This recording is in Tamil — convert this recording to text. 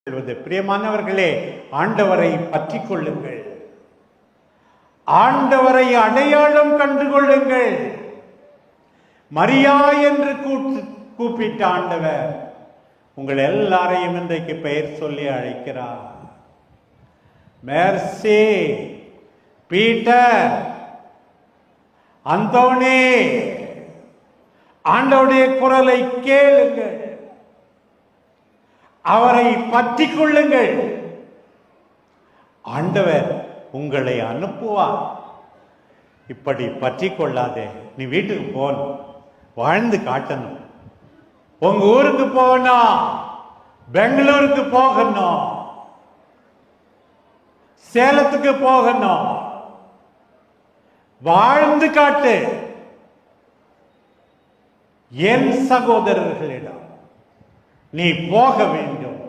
பிரியமானவர்களே, ஆண்டவரை பற்றி கொள்ளுங்கள், ஆண்டவரை அடையாளம் கண்டு கொள்ளுங்கள். மரியா என்று கூப்பிட்ட ஆண்டவர் உங்கள் எல்லாரையும் இன்றைக்கு பெயர் சொல்லி அழைக்கிறார். மேர்சி, பீட்டர், அந்தோனி, ஆண்டவருடைய குரலை கேளுங்கள், அவரை பற்றி கொள்ளுங்கள். ஆண்டவர் உங்களை அனுப்புவார். இப்படி பற்றி கொள்ளாதே. நீ வீட்டுக்கு போகணும், வாழ்ந்து காட்டணும். உங்க ஊருக்கு போகணும், பெங்களூருக்கு போகணும், சேலத்துக்கு போகணும், வாழ்ந்து காட்டு. என் சகோதரர்களிடம் நீ போக வேண்டும்.